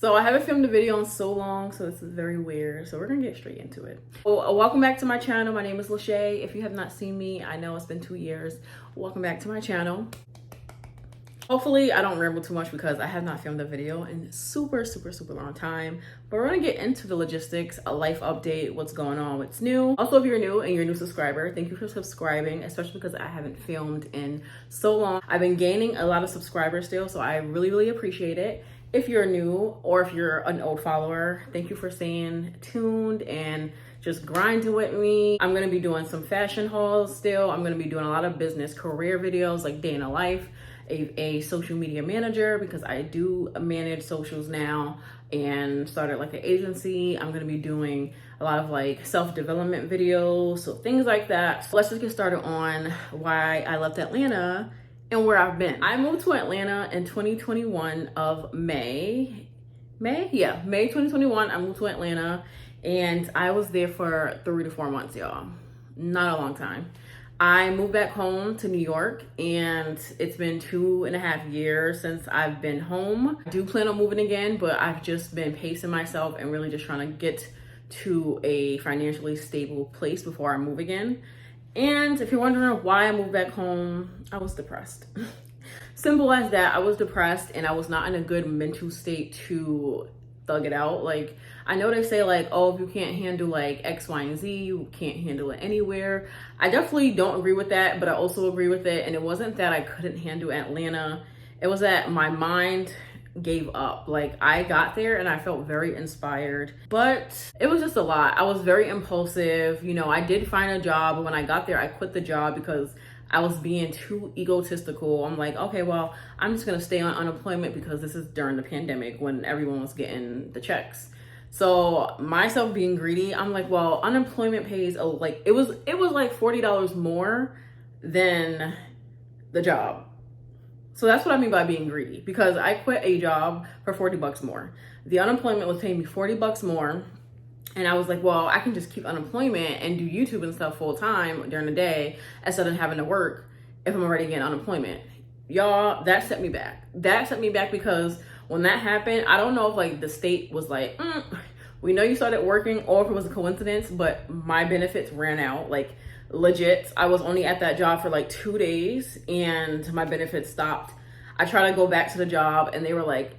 So I haven't filmed a video in so long, so this is very weird. So we're gonna get straight into it. Well, welcome back to my channel. My name is Lachey. If you have not seen me, I know it's been 2 years. Welcome back to my channel. Hopefully I don't ramble too much because I have not filmed a video in super long time. But we're gonna get into the logistics, a life update, what's going on, what's new. Also, if you're new and you're a new subscriber, thank you for subscribing, especially because I haven't filmed in so long. I've been gaining a lot of subscribers still, so I really appreciate it. If you're new or if you're an old follower, thank you for staying tuned and just grinding with me. I'm gonna be doing some fashion hauls still. I'm gonna be doing a lot of business career videos like day in a life, a social media manager, because I do manage socials now and started like an agency. I'm gonna be doing a lot of like self-development videos, so things like that. So let's just get started on why I left Atlanta and where I've been. I moved to Atlanta in 2021 of May 2021. I moved to Atlanta and I was there for 3 to 4 months, y'all. Not a long time. I moved back home to New York and it's been 2.5 years since I've been home. I do plan on moving again, but I've just been pacing myself and really just trying to get to a financially stable place before I move again. And if you're wondering why I moved back home, I was depressed. Simple as that. I was depressed and I was not in a good mental state to thug it out. Like, I know they say like, oh, if you can't handle like X, Y, and Z, you can't handle it anywhere. I definitely don't agree with that, but I also agree with it. And it wasn't that I couldn't handle Atlanta. It was that my mind gave up. Like, I got there and I felt very inspired, but it was just a lot. I was very impulsive. You know, I did find a job, but when I got there, I quit the job because I was being too egotistical. I'm like, okay, well, I'm just gonna stay on unemployment because this is during the pandemic when everyone was getting the checks. So myself being greedy, I'm like, well, unemployment pays like it was like $40 more than the job. So that's what I mean by being greedy, because I quit a job for $40 more. The unemployment was paying me $40 more. And I was like, well, I can just keep unemployment and do YouTube and stuff full time during the day instead of having to work if I'm already getting unemployment. Y'all, that set me back. That set me back because when that happened, I don't know if like the state was like, we know you started working, or if it was a coincidence, but my benefits ran out. Like, legit, I was only at that job for like 2 days and my benefits stopped. I tried to go back to the job and they were like,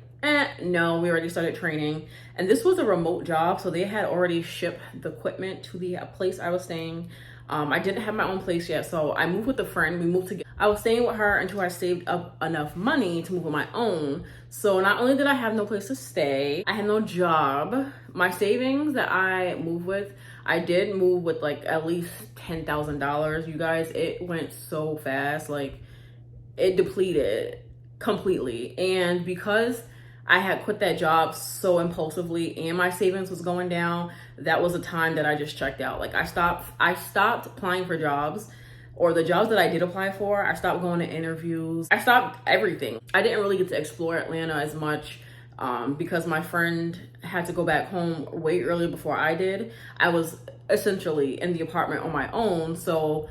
no, we already started training. And this was a remote job, so they had already shipped the equipment to the place I was staying. I didn't have my own place yet, so I moved with a friend. We moved together. I was staying with her until I saved up enough money to move on my own. So not only did I have no place to stay, I had no job. My savings that I moved with, I did move with like at least $10,000. You guys, it went so fast. Like, it depleted completely. And because I had quit that job so impulsively and my savings was going down, that was a time that I just checked out. Like, I stopped applying for jobs, or the jobs that I did apply for, I stopped going to interviews. I stopped everything. I didn't really get to explore Atlanta as much because my friend had to go back home way earlier before I did. I was essentially in the apartment on my own, so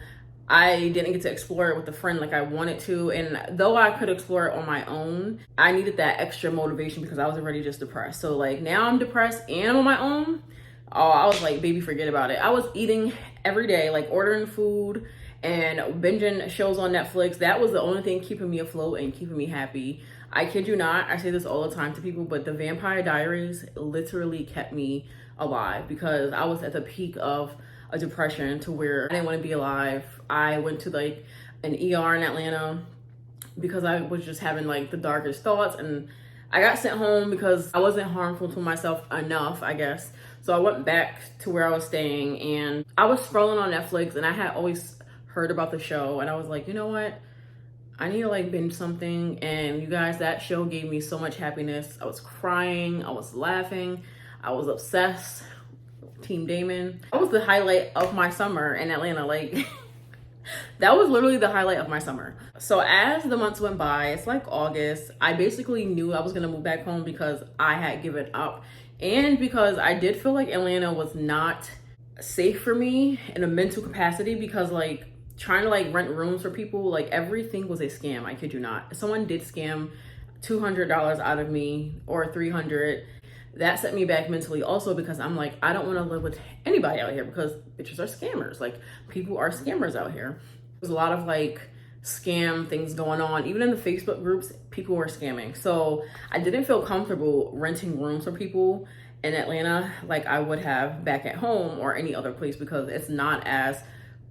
I didn't get to explore it with a friend like I wanted to. And though I could explore it on my own, I needed that extra motivation because I was already just depressed. So like, now I'm depressed and I'm on my own. Oh, I was like, baby, forget about it. I was eating every day, like ordering food and binging shows on Netflix. That was the only thing keeping me afloat and keeping me happy. I kid you not, I say this all the time to people, but the Vampire Diaries literally kept me alive because I was at the peak of a depression to where I didn't want to be alive. I went to like an ER in Atlanta because I was just having like the darkest thoughts, and I got sent home because I wasn't harmful to myself enough, I guess. So I went back to where I was staying and I was scrolling on Netflix, and I had always heard about the show, and I was like, you know what? I need to like binge something. And you guys, that show gave me so much happiness. I was crying, I was laughing, I was obsessed. Team Damon. That was the highlight of my summer in Atlanta. Like, that was literally the highlight of my summer. So as the months went by, it's like August, I basically knew I was gonna move back home because I had given up, and because I did feel like Atlanta was not safe for me in a mental capacity, because like trying to like rent rooms for people, like everything was a scam. I kid you not. Someone did scam $200 out of me, or $300. that set me back mentally also, because I'm like, I don't want to live with anybody out here because bitches are scammers. Like, people are scammers out here. There's a lot of like scam things going on. Even in the Facebook groups, people were scamming. So I didn't feel comfortable renting rooms for people in Atlanta like I would have back at home or any other place, because it's not as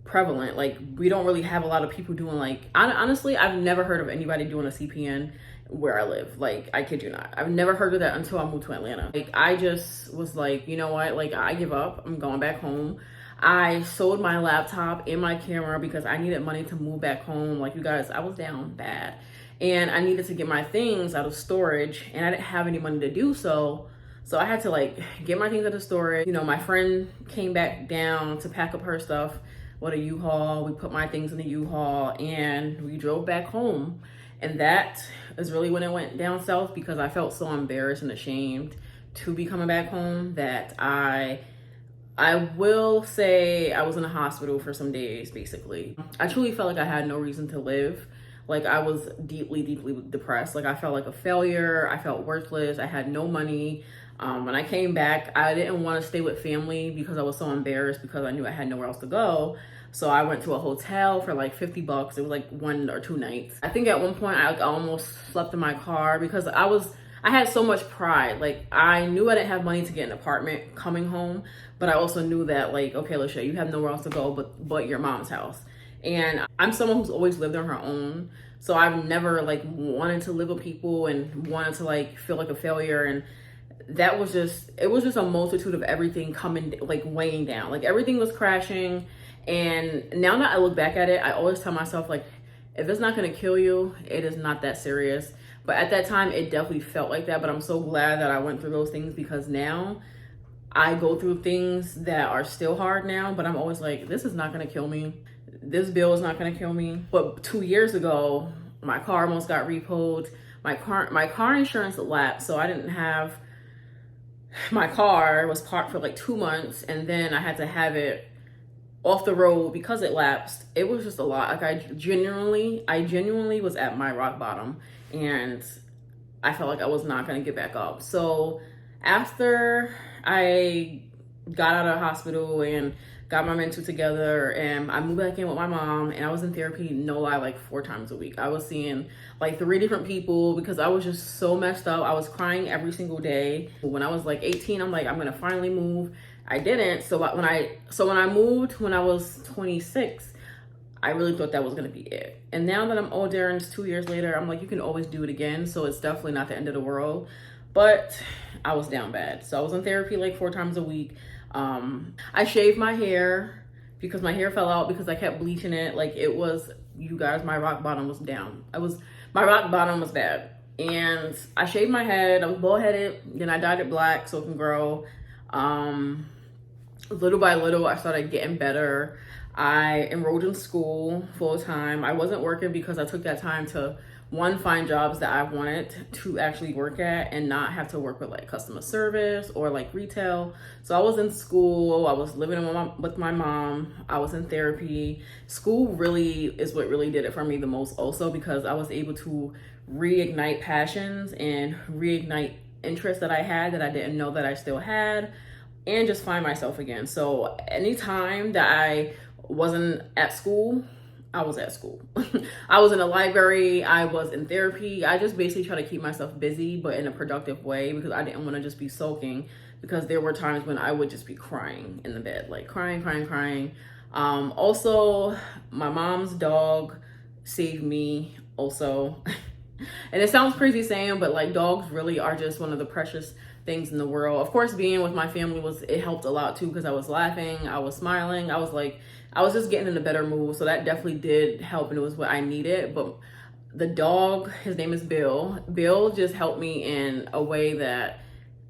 prevalent. Like, we don't really have a lot of people doing, like, honestly, I've never heard of anybody doing a CPN where I live. Like, I kid you not, I've never heard of that until I moved to Atlanta. Like, I just was like, you know what, like, I give up, I'm going back home. I sold my laptop and my camera because I needed money to move back home. Like, you guys, I was down bad and I needed to get my things out of storage, and I didn't have any money to do so. So I had to like get my things out of storage. You know, my friend came back down to pack up her stuff with a U-Haul. We put my things in the U-Haul and we drove back home. And that is really when it went down south, because I felt so embarrassed and ashamed to be coming back home that I will say I was in a hospital for some days, basically. I truly felt like I had no reason to live. Like, I was deeply, deeply depressed. Like, I felt like a failure. I felt worthless. I had no money. When I came back, I didn't want to stay with family because I was so embarrassed, because I knew I had nowhere else to go. So I went to a hotel for like $50. It was like 1 or 2 nights. I think at one point I almost slept in my car because I had so much pride. Like, I knew I didn't have money to get an apartment coming home, but I also knew that, like, okay, Lachey, you have nowhere else to go but your mom's house. And I'm someone who's always lived on her own. So I've never like wanted to live with people and wanted to like feel like a failure. And it was just a multitude of everything coming, like, weighing down. Like, everything was crashing. And now that I look back at it, I always tell myself, like, if it's not going to kill you, it is not that serious. But at that time, it definitely felt like that. But I'm so glad that I went through those things, because now I go through things that are still hard now, but I'm always like, this is not going to kill me. This bill is not going to kill me. But 2 years ago, my car almost got repoed. My car insurance lapsed, so I didn't have, my car was parked for like 2 months, and then I had to have it off the road because it lapsed. It was just a lot. Like, I genuinely was at my rock bottom, and I felt like I was not going to get back up. So after I got out of the hospital and got my mental together, and I moved back in with my mom, and I was in therapy, no lie, like 4 times a week. I was seeing like 3 different people because I was just so messed up. I was crying every single day. When I was like 18, I'm like, I'm gonna finally move. I didn't. So when I moved when I was 26, I really thought that was gonna be it. And now that I'm older and it's 2 years later, I'm like, you can always do it again. So it's definitely not the end of the world. But I was down bad. So I was in therapy like 4 times a week. I shaved my hair because my hair fell out because I kept bleaching it. Like, it was, you guys, my rock bottom was down. My rock bottom was bad. And I shaved my head. I was bald headed. Then I dyed it black so it can grow. Little by little, I started getting better. I enrolled in school full time. I wasn't working because I took that time to, one, find jobs that I wanted to actually work at and not have to work with like customer service or like retail. So I was in school, I was living with my mom, I was in therapy. School really is what really did it for me the most also, because I was able to reignite passions and reignite interests that I had that I didn't know that I still had, and just find myself again. So anytime that I wasn't at school, I was at school. I was in a library, I was in therapy. I just basically try to keep myself busy, but in a productive way, because I didn't want to just be sulking, because there were times when I would just be crying in the bed, like crying. Also, my mom's dog saved me also. And it sounds crazy saying, but like, dogs really are just one of the precious things in the world. Of course, being with my family it helped a lot too, because I was laughing, I was smiling, I was just getting in a better mood. So that definitely did help, and it was what I needed. But the dog, his name is Bill. Bill just helped me in a way that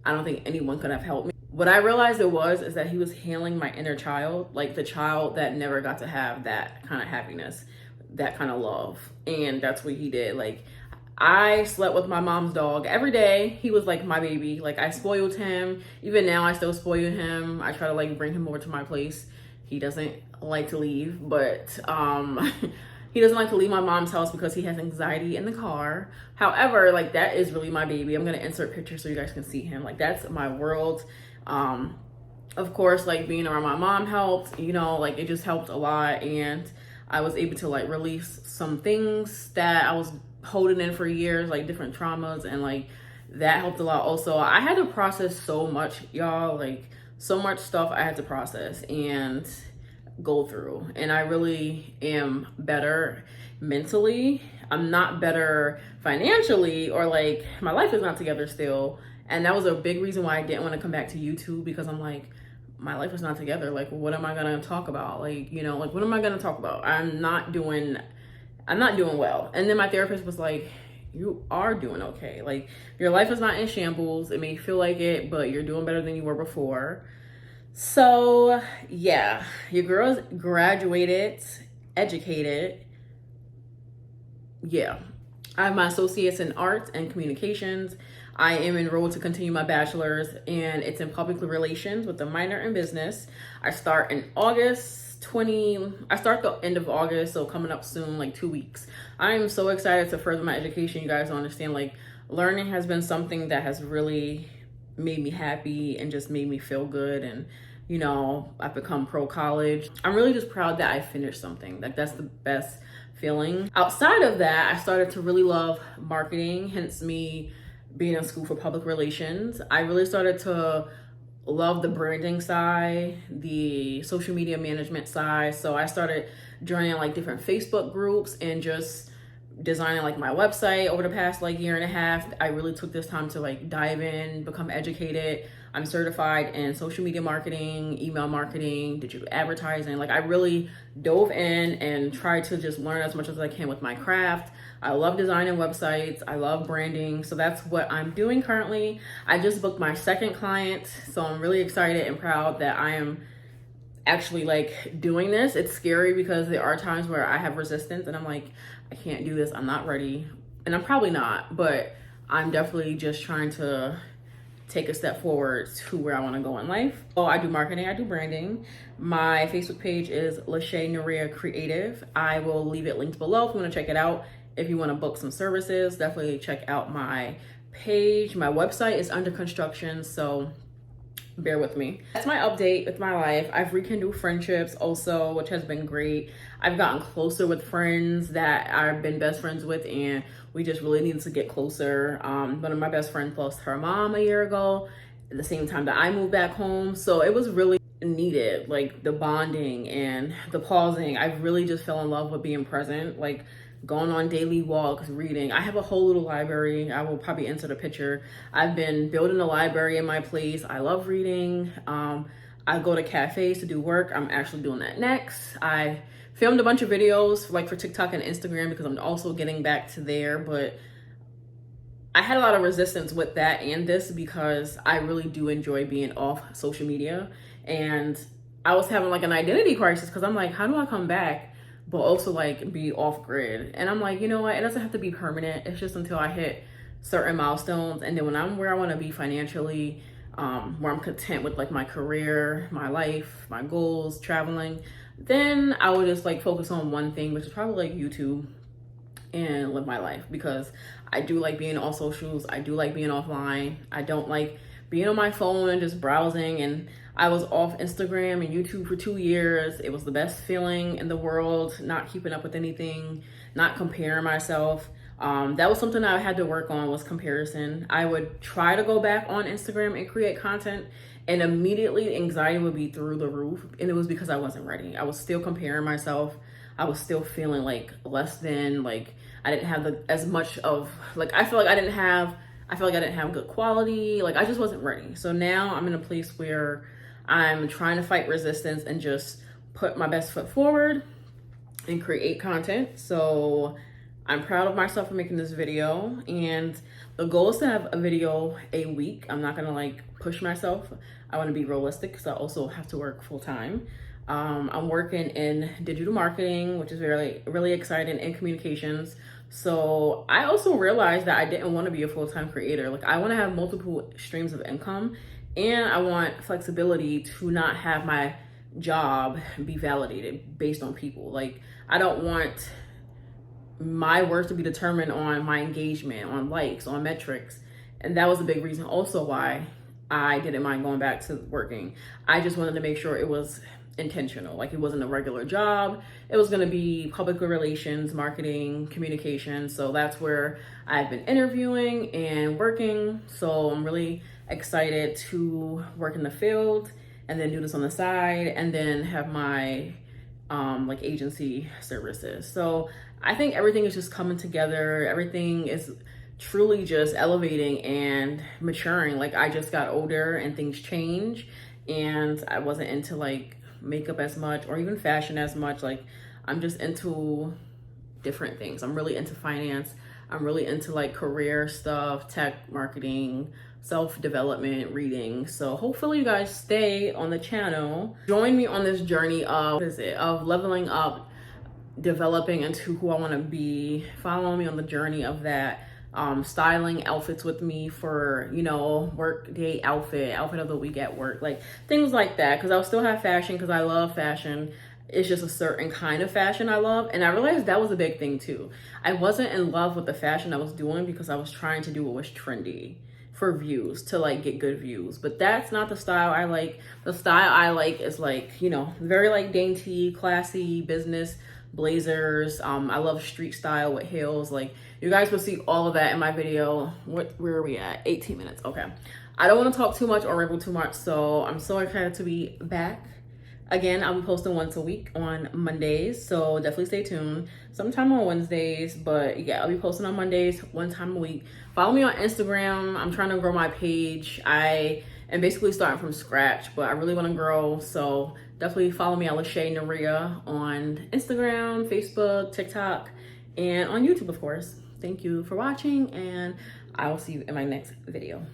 I don't think anyone could have helped me. What I realized is that he was healing my inner child, like the child that never got to have that kind of happiness, that kind of love. And that's what he did. Like, I slept with my mom's dog every day. He was like my baby. Like, I spoiled him. Even now, I still spoil him. I try to like bring him over to my place. He doesn't like to leave, but He doesn't like to leave my mom's house because he has anxiety in the car. However, like, that is really my baby. I'm gonna insert pictures so you guys can see him. Like, that's my world. Of course, like, being around my mom helped, you know, like, it just helped a lot. And I was able to like release some things that I was holding in for years, like different traumas, and like that helped a lot. Also, I had to process so much, y'all, like so much stuff I had to process and go through. And I really am better mentally. I'm not better financially, or like my life is not together still. And that was a big reason why I didn't want to come back to YouTube, because I'm like, my life is not together. Like, what am I gonna talk about? Like, you know, like, what am I gonna talk about? I'm not doing well. And then my therapist was like, you are doing okay. Like, your life is not in shambles. It may feel like it, but you're doing better than you were before. So yeah, your girl's graduated, educated. Yeah. I have my associates in arts and communications. I am enrolled to continue my bachelor's, and it's in public relations with a minor in business. I start in I start the end of August, so coming up soon, like 2 weeks. I am so excited to further my education. You guys don't understand, like, learning has been something that has really made me happy and just made me feel good. And, you know, I've become pro college. I'm really just proud that I finished something. Like, that's the best feeling. Outside of that, I started to really love marketing, hence me being in school for public relations. I really started to love the branding side, the social media management side. So I started joining like different Facebook groups and just designing like my website over the past like year and a half. I really took this time to like dive in, become educated. I'm certified in social media marketing, email marketing, digital advertising. Like, I really dove in and tried to just learn as much as I can with my craft. I love designing websites. I love branding. So that's what I'm doing currently. I just booked my second client. So I'm really excited and proud that I am actually like doing this. It's scary because there are times where I have resistance and I'm like, I can't do this. I'm not ready. And I'm probably not, but I'm definitely just trying to take a step forward to where I want to go in life. Oh, I do marketing, I do branding. My Facebook page is Lachey Nerea Creative. I will leave it linked below if you want to check it out. If you want to book some services, definitely check out my page. My website is under construction, so bear with me. That's my update with my life. I've rekindled friendships also, which has been great. I've gotten closer with friends that I've been best friends with, and we just really needed to get closer. One of my best friends lost her mom a year ago at the same time that I moved back home. So it was really needed, like the bonding and the pausing. I really just fell in love with being present, like going on daily walks, reading. I have a whole little library. I will probably insert a picture. I've been building a library in my place. I love reading. I go to cafes to do work. I'm actually doing that next. I filmed a bunch of videos like for TikTok and Instagram because I'm also getting back to there, but I had a lot of resistance with that and this because I really do enjoy being off social media. And I was having like an identity crisis because I'm like, how do I come back but also like be off grid? And I'm like, you know what? It doesn't have to be permanent. It's just until I hit certain milestones. And then when I'm where I want to be financially, where I'm content with like my career, my life, my goals, traveling, then I would just like focus on one thing, which is probably like YouTube, and live my life, because I do like being on socials. I do like being offline. I don't like being on my phone and just browsing. And I was off Instagram and YouTube for 2 years. It was the best feeling in the world, not keeping up with anything, not comparing myself. That was something I had to work on, was comparison. I would try to go back on Instagram and create content, and immediately anxiety would be through the roof. And it was because I wasn't ready. I was still comparing myself. I was still feeling like less than, like I didn't have as much of, like, I feel like I didn't have good quality. Like, I just wasn't ready. So now I'm in a place where I'm trying to fight resistance and just put my best foot forward and create content. So I'm proud of myself for making this video, and the goal is to have a video a week. I'm not gonna like push myself. I want to be realistic because I also have to work full time. I'm working in digital marketing, which is really exciting, and communications. So I also realized that I didn't want to be a full-time creator. Like, I want to have multiple streams of income, and I want flexibility to not have my job be validated based on people. Like, I don't want my worth to be determined on my engagement, on likes, on metrics. And that was a big reason also why I didn't mind going back to working. I just wanted to make sure it was intentional. Like, it wasn't a regular job. It was going to be public relations, marketing, communication. So that's where I've been interviewing and working. So I'm really excited to work in the field and then do this on the side and then have my like agency services. So I think everything is just coming together. Everything is truly just elevating and maturing. Like, I just got older and things change, and I wasn't into like makeup as much or even fashion as much. Like, I'm just into different things. I'm really into finance. I'm really into like career stuff, tech, marketing, self-development, reading. So hopefully you guys stay on the channel. Join me on this journey of leveling up, developing into who I want to be. Follow me on the journey of that. Styling outfits with me for, you know, work day outfit of the week at work, like things like that. Because I'll still have fashion because I love fashion. It's just a certain kind of fashion I love. And I realized that was a big thing too. I wasn't in love with the fashion I was doing because I was trying to do what was trendy for views, to like get good views. But that's not the style I like. The style I like is like, you know, very like dainty, classy, business blazers. I love street style with heels. Like, you guys will see all of that in my video. Where are we at? 18 minutes. Okay. I don't want to talk too much or ramble too much. So I'm so excited to be back. Again, I'll be posting once a week on Mondays, so definitely stay tuned. Sometime on Wednesdays, but yeah, I'll be posting on Mondays, one time a week. Follow me on Instagram. I'm trying to grow my page. I am basically starting from scratch, but I really want to grow, so definitely follow me at Lachey Naria on Instagram, Facebook, TikTok, and on YouTube, of course. Thank you for watching, and I will see you in my next video.